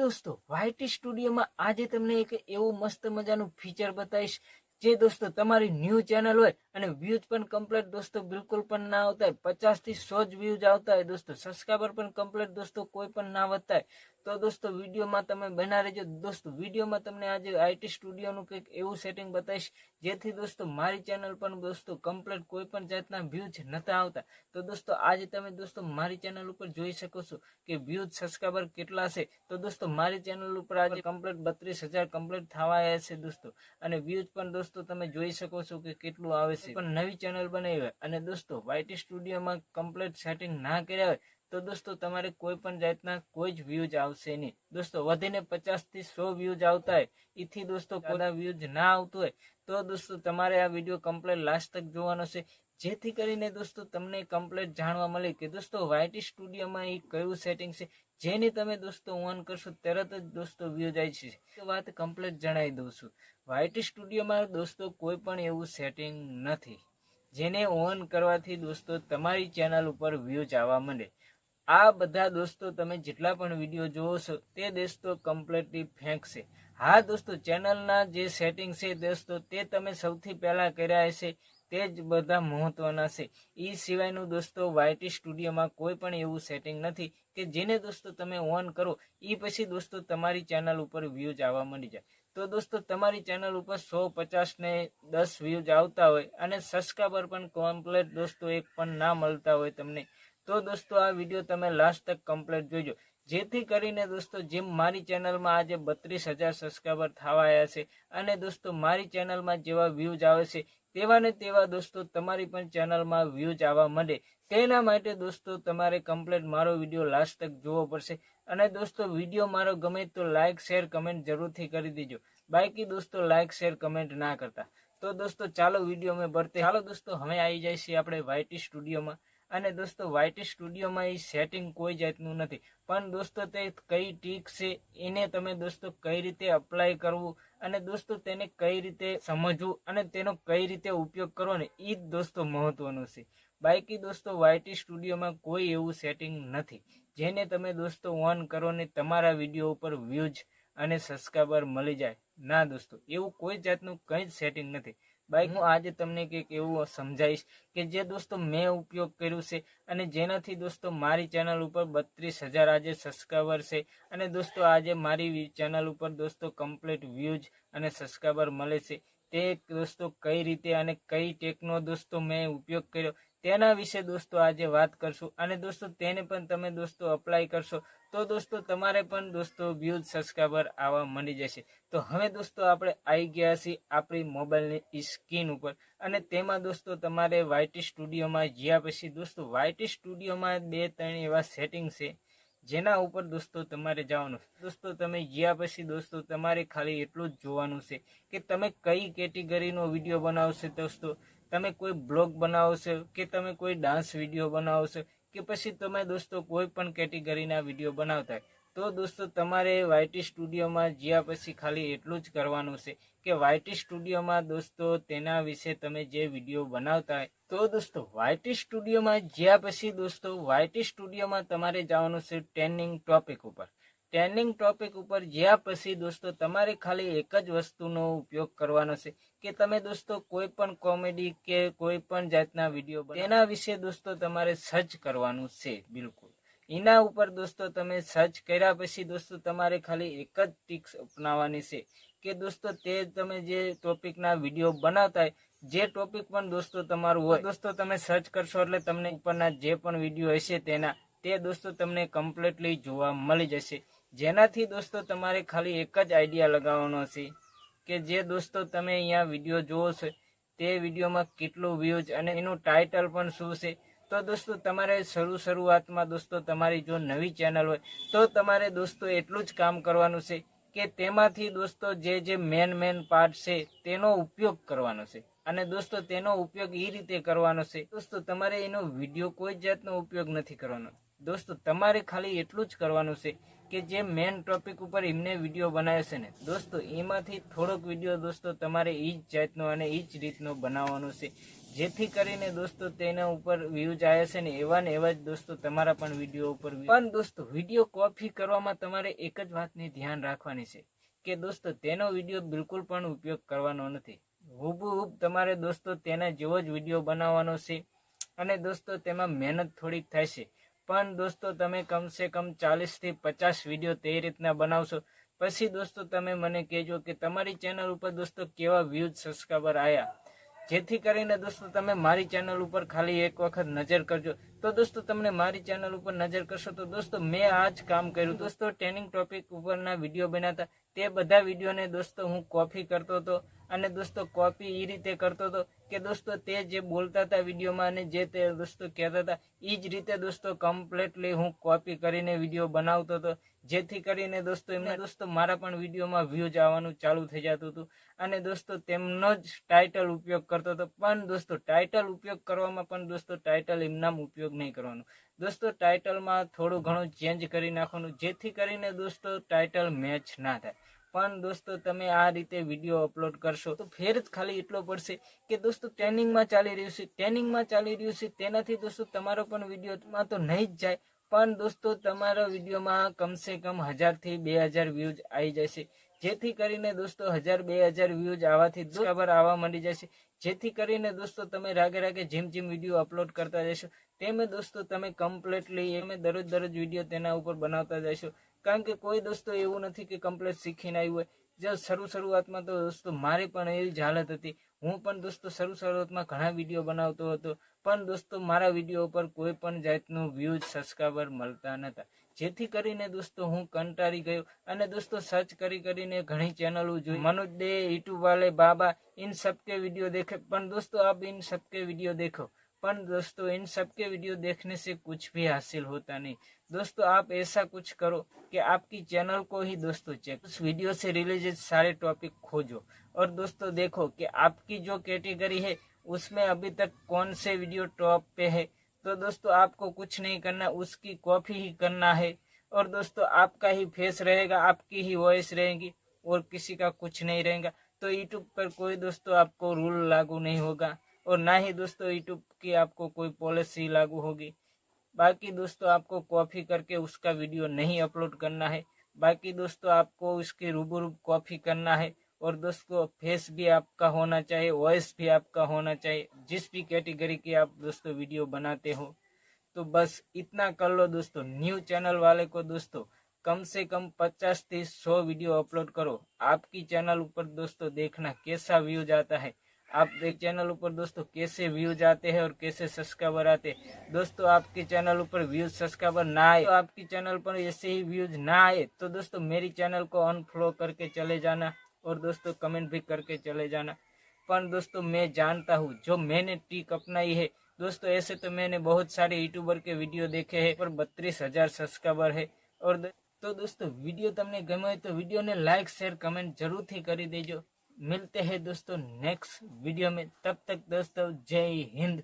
દોસ્તો YT સ્ટુડિયોમાં આજે તમને એક એવું મસ્ત મજાનું ફીચર બતાવીશ જે દોસ્તો તમારી ન્યૂ ચેનલ હોય અને વ્યૂઝ પણ કમ્પ્લીટ દોસ્તો બિલકુલ પણ ના આવતા હોય, 50 થી 100 જ વ્યૂઝ આવતા હોય દોસ્તો, સબસ્ક્રાઇબર પણ કમ્પ્લીટ દોસ્તો કોઈ પણ ના વધતા હોય તો દોસ્તો વિડીયોમાં તમે બના રહેજો. દોસ્તો વિડીયોમાં તમને આજે YT સ્ટુડિયોનું કંઈક એવું સેટિંગ બતાવીશ જેથી દોસ્તો મારી ચેનલ પણ દોસ્તો કમ્પ્લીટ કોઈ પણ જાતના વ્યૂઝ નતા આવતા. તો દોસ્તો આજે તમે દોસ્તો મારી ચેનલ ઉપર જોઈ શકો છો કે વ્યૂઝ સબસ્ક્રાઇબર કેટલા છે. તો દોસ્તો મારી ચેનલ ઉપર આજે કમ્પ્લીટ 32,000 કમ્પ્લીટ થવા આવ્યા છે દોસ્તો, અને વ્યૂઝ પણ દોસ્તો તમે જોઈ શકો છો કે કેટલું આવે છે. પણ નવી ચેનલ બનાવી હોય અને દોસ્તો YT સ્ટુડિયોમાં કમ્પ્લીટ સેટિંગ ના કર્યા હોય તો દોસ્તો તમારે કોઈ પણ જાતના કોઈ જ વ્યૂઝ આવશે નહીં. દોસ્તો વધીને 50 થી 100 વ્યૂઝ આવતા હોય, એથી દોસ્તો કોઈ વ્યૂઝ ના આવતું હોય તો દોસ્તો તમારે આ વિડીયો કમ્પ્લીટ લાસ્ટ તક જોવાનો છે, જેથી કરીને દોસ્તો તમને કમ્પ્લીટ જાણવા મળે કે દોસ્તો YT સ્ટુડિયોમાં એ કયું સેટિંગ છે જેને તમે દોસ્તો ઓન કરશો તરત જ દોસ્તો વ્યૂઝ આવી છે. તો વાત કમ્પ્લીટ જણાવી દઉં છું. YT સ્ટુડિયોમાં દોસ્તો કોઈ પણ એવું સેટિંગ નથી જેને ઓન કરવાથી દોસ્તો તમારી ચેનલ ઉપર વ્યૂઝ આવવા માંડે. આ બધા દોસ્તો તમે જેટલા પણ વિડીયો જોવો છો તે દોસ્તો કમ્પ્લીટલી ફેક છે. હા દોસ્તો ચેનલના જે સેટિંગ છે દોસ્તો તે તમે સૌથી પહેલા કર્યા હશે તે જ બધા મહત્વના છે. એ સિવાયનું દોસ્તો YT સ્ટુડિયોમાં કોઈ પણ એવું સેટિંગ નથી કે જેને દોસ્તો તમે ઓન કરો એ પછી દોસ્તો તમારી ચેનલ ઉપર વ્યૂઝ આવવા માંડી જાય. તો દોસ્તો તમારી ચેનલ ઉપર 150 ને 10 વ્યૂઝ આવતા હોય અને સબસ્ક્રાઇબર પણ કમ્પ્લીટ દોસ્તો એક પણ ના મળતા હોય તમને, તો દોસ્તો આ વિડીયો તમે લાસ્ટ તક કમ્પ્લીટ જોઈજો, જેથી કરીને દોસ્તો જેમ મારી ચેનલમાં આજે 32,000 સબસ્ક્રાઇબર થવા આવ્યા છે અને દોસ્તો મારી ચેનલમાં જેવા વ્યૂઝ આવે છે તેવા ને તેવા દોસ્તો તમારી પણ ચેનલમાં વ્યૂઝ આવવા માંડે. તેના માટે દોસ્તો તમારે કમ્પ્લીટ મારો વિડીયો લાસ્ટ તક જોવો પડશે. અને દોસ્તો વિડીયો મારો ગમે તો લાઇક શેર કમેન્ટ જરૂરથી કરી દેજો. બાકી દોસ્તો લાઇક શેર કમેન્ટ ના કરતા. તો દોસ્તો ચાલો વિડીયો મેં ભરતે. ચાલો દોસ્તો હવે આવી જાય છે આપણે YT સ્ટુડિયોમાં. અને દોસ્તો YT સ્ટુડિયોમાં એ સેટિંગ કોઈ જાતનું નથી, પણ દોસ્તો તે કઈ ટ્રીક છે એને તમે દોસ્તો કઈ રીતે અપ્લાય કરવું અને દોસ્તો તેને કઈ રીતે સમજવું અને તેનો કઈ રીતે ઉપયોગ કરવો ને એ જ દોસ્તો મહત્વનું છે. બાકી દોસ્તો YT સ્ટુડિયોમાં કોઈ એવું સેટિંગ નથી જેને તમે દોસ્તો ઓન કરો ને તમારા વિડીયો ઉપર વ્યૂઝ અને સબસ્ક્રાઇબર મળી જાય. ના દોસ્તો એવું કોઈ જાતનું કંઈ જ સેટિંગ નથી. બાકી હું આજે તમને કંઈક એવું સમજાવીશ કે જે દોસ્તો મેં ઉપયોગ કર્યું છે અને જેનાથી દોસ્તો મારી ચેનલ ઉપર 32,000 આજે સબસ્ક્રાઇબર છે અને દોસ્તો આજે મારી ચેનલ ઉપર દોસ્તો કમ્પ્લીટ વ્યૂઝ અને સબસ્ક્રાઇબર મળે છે. તે દોસ્તો કઈ રીતે અને કઈ ટેકનો દોસ્તો મેં ઉપયોગ કર્યો તેના વિશે દોસ્તો આજે વાત કરશું. અને દોસ્તો તેને પણ તમે દોસ્તો અપ્લાય કરશો તો દોસ્તો તમારે પણ દોસ્તો વ્યૂઝ સબસ્ક્રાઇબર આવવા માંડી જશે. તો હવે દોસ્તો આપણે આવી ગયા છીએ આપણી મોબાઈલની સ્ક્રીન ઉપર અને તેમાં દોસ્તો તમારે YT સ્ટુડિયોમાં જ્યાં પછી દોસ્તો YT સ્ટુડિયોમાં 2-3 એવા સેટિંગ છે જેના ઉપર દોસ્તો તમારે જવાનું. દોસ્તો તમે જ્યાં પછી દોસ્તો તમારે ખાલી એટલું જ જોવાનું છે કે તમે કઈ કેટેગરીનો વિડીયો બનાવશો. દોસ્તો તમે કોઈ બ્લોગ બનાવશો કે તમે કોઈ ડાન્સ વિડીયો બનાવશો કે પછી તમે દોસ્તો કોઈ પણ કેટેગરીના વિડીયો બનાવતા હોય તો દોસ્તો તમારે YT સ્ટુડિયોમાં જ્યાં પછી ખાલી એટલું જ કરવાનું છે કે YT સ્ટુડિયોમાં દોસ્તો તેના વિશે તમે જે વિડીયો બનાવતા હોય તો દોસ્તો YT સ્ટુડિયોમાં જ્યાં પછી દોસ્તો YT સ્ટુડિયોમાં તમારે જવાનું છે ટ્રેન્ડિંગ ટોપિક ઉપર. ટ્રેન્ડિંગ ટોપિક ઉપર જ્યાં પછી દોસ્તો તમારે ખાલી એક જ વસ્તુનો ઉપયોગ કરવાનો છે કે તમે દોસ્તો કોઈ પણ કોમેડી કે કોઈ પણ જાતના વિડીયો તેના વિશે દોસ્તો તમારે સર્ચ કરવાનું છે. બિલકુલ એના ઉપર દોસ્તો તમે સર્ચ કર્યા પછી દોસ્તો તમારે ખાલી એક જ ટિક્સ અપનાવવાની છે કે દોસ્તો તે તમે જે ટોપિકના વિડીયો બનાવતા હોય જે ટોપિક પણ દોસ્તો તમારું હોય દોસ્તો તમે સર્ચ કરશો એટલે તમને ઉપરના જે પણ વિડીયો હશે તેના તે દોસ્તો તમને કમ્પ્લીટલી જોવા મળી જશે. જેનાથી દોસ્તો તમારે ખાલી એક જ આઈડિયા લગાવવાનો છે કે જે દોસ્તો તમે અહીંયા વિડીયો જોવો છો તે વિડીયોમાં કેટલું વ્યૂઝ અને એનું ટાઇટલ પણ શું છે. તો દોસ્તો તમારે શરૂઆતમાં દોસ્તો તમારી જો નવી ચેનલ હોય તો તમારે દોસ્તો એટલું જ કામ કરવાનું છે કે તેમાંથી દોસ્તો જે મેન પાર્ટ છે તેનો ઉપયોગ કરવાનો છે. અને દોસ્તો તેનો ઉપયોગ એ રીતે કરવાનો છે દોસ્તો તમારે એનો વિડીયો કોઈ જાતનો ઉપયોગ નથી કરવાનો. દોસ્તો તમારે ખાલી એટલું જ કરવાનું છે કે જે મેન ટોપિક ઉપર એમને વિડીયો બનાવે છે ને દોસ્તો એમાંથી થોડોક વિડીયો દોસ્તો તમારે એ જ જાતનો અને એ જ રીતનો બનાવવાનો છે જેથી કરીને દોસ્તો તેના ઉપર વ્યૂઝ આવ્યા છે ને એવા જ દોસ્તો તમારા પણ વિડીયો ઉપર પણ દોસ્તો વિડીયો કોપી કરવામાં તમારે એક જ વાતની ધ્યાન રાખવાની છે કે દોસ્તો તેનો વિડીયો બિલકુલ પણ ઉપયોગ કરવાનો નથી. હુબહુબ તમારે દોસ્તો તેના જેવો જ વિડીયો બનાવવાનો છે અને દોસ્તો તેમાં મહેનત થોડીક થાય છે પણ દોસ્તો તમે કમસે કમ 40 થી 50 વિડીયો તે રીતના બનાવશો પછી દોસ્તો તમે મને કહેજો કે તમારી ચેનલ ઉપર દોસ્તો કેવા વ્યૂઝ સબસ્ક્રાઈબર આવ્યા. જેથી કરીને દોસ્તો તમે મારી ચેનલ ઉપર ખાલી એક વખત નજર કરજો તો દોસ્તો તમને મારી ચેનલ ઉપર નજર કરશો તો દોસ્તો મેં આ જ કામ કર્યું. દોસ્તો ટ્રેનિંગ ટોપિક ઉપરના વિડીયો બનાવતા તે બધા વિડીયોને દોસ્તો હું કોપી કરતો હતો અને દોસ્તો કોપી એ રીતે કરતો હતો કે દોસ્તો તે જે બોલતા હતા વિડીયોમાં અને જે તે દોસ્તો કહેતા હતા એ જ રીતે દોસ્તો કમ્પ્લીટલી હું કોપી કરીને વિડીયો બનાવતો હતો. જેથી કરીને દોસ્તો એમને દોસ્તો મારા પણ વિડીયોમાં વ્યૂઝ આવવાનું ચાલુ થઈ જતું હતું અને દોસ્તો તેમનો જ ટાઇટલ ઉપયોગ કરતો હતો. પણ દોસ્તો ટાઇટલ ઉપયોગ કરવામાં પણ દોસ્તો ટાઇટલ એમનામ ઉપયોગ નહીં કરવાનું દોસ્તો, ટાઇટલમાં થોડું ઘણું ચેન્જ કરી નાખવાનું જેથી કરીને દોસ્તો ટાઇટલ મેચ ના થાય. પણ દોસ્તો તમે આ રીતે વિડીયો અપલોડ કરશો તો ફેર જ ખાલી એટલો પડશે કે દોસ્તો ટ્રેનિંગમાં ચાલી રહ્યું છે તેનાથી દોસ્તો તમારો પણ વિડીયોમાં તો નહીં જ જાય પણ દોસ્તો તમારા વિડીયોમાં કમસે કમ 1000 થી 2000 વ્યૂઝ આવી જશે. જેથી કરીને દોસ્તો 1000-2000 વ્યૂઝ આવવાથી બરાબર આવવા માંડી જશે. જેથી કરીને દોસ્તો તમે રાગે જેમ વિડીયો અપલોડ કરતા જશો તેમ દોસ્તો તમે કમ્પ્લીટલી એમ દરરોજ વિડીયો તેના ઉપર બનાવતા જશો. કારણ કે કોઈ દોસ્તો એવું નથી કે કમ્પ્લીટ શીખીને આવ્યું હોય. જો શરૂઆતમાં તો દોસ્તો મારી પણ એવી જ હાલત હતી. હું પણ દોસ્તો શરૂઆતમાં ઘણા વિડીયો બનાવતો હતો પણ દોસ્તો મારા વિડીયો ઉપર કોઈ પણ જાતનું વ્યૂઝ સબસ્ક્રાઈબર મળતા નતા. જેથી કરીને દોસ્તો હું કંટાળી ગયો અને દોસ્તો સર્ચ કરીને ઘણી ચેનલો જોઈ. મનોજ દે, યુટ્યુબ વાले बाबा, इन सब के वीडियो देखे पर दोस्तों आप इन सब के वीडियो देखो पर दोस्तों इन सब के वीडियो देखने से कुछ भी हासिल होता नहीं. दोस्तों आप ऐसा कुछ करो कि आपकी चैनल को ही दोस्तों चेक उस वीडियो से रिलेटेड सारे टॉपिक खोजो और दोस्तों देखो कि आपकी जो कैटेगरी है उसमें अभी तक कौन से वीडियो टॉप पे है. तो दोस्तों आपको कुछ नहीं करना, उसकी कॉपी ही करना है और दोस्तों आपका ही फेस रहेगा, आपकी ही वॉइस रहेगी और किसी का कुछ नहीं रहेगा. तो यूट्यूब पर कोई दोस्तों आपको रूल लागू नहीं होगा और ना ही दोस्तों यूट्यूब की आपको कोई पॉलिसी लागू होगी. बाकी दोस्तों आपको कॉपी करके उसका वीडियो नहीं अपलोड करना है. बाकी दोस्तों आपको उसकी रूबरू कॉपी करना है और दोस्तों फेस भी आपका होना चाहिए, वॉइस भी आपका होना चाहिए, जिस भी कैटेगरी की आप दोस्तों वीडियो बनाते हो. तो बस इतना कर लो दोस्तों. न्यू चैनल वाले को दोस्तों कम से कम 50 से 100 वीडियो अपलोड करो. आपकी चैनल ऊपर दोस्तों देखना कैसा व्यूज आता है. आप चैनल ऊपर दोस्तों कैसे व्यूज आते हैं और कैसे सब्सक्राइबर आते हैं. दोस्तों आपके चैनल ऊपर व्यूज सब्सक्राइबर ना आए तो आपकी चैनल पर ऐसे ही व्यूज ना आए तो दोस्तों मेरी चैनल को अनफॉलो करके चले जाना और दोस्तों कमेंट भी करके चले जाना. पर दोस्तों मैं जानता हूँ जो मैंने ट्रिक अपनाई है दोस्तों, ऐसे तो मैंने बहुत सारे यूट्यूबर के वीडियो देखे हैं पर 32,000 सब्सक्राइबर है. और तो दोस्तों वीडियो तमने गम्यो હોય तो वीडियो ने लाइक शेयर कमेंट जरूर थी करी देजो. मिलते हैं दोस्तों नेक्स्ट वीडियो में. तब तक दोस्तों जय हिंद.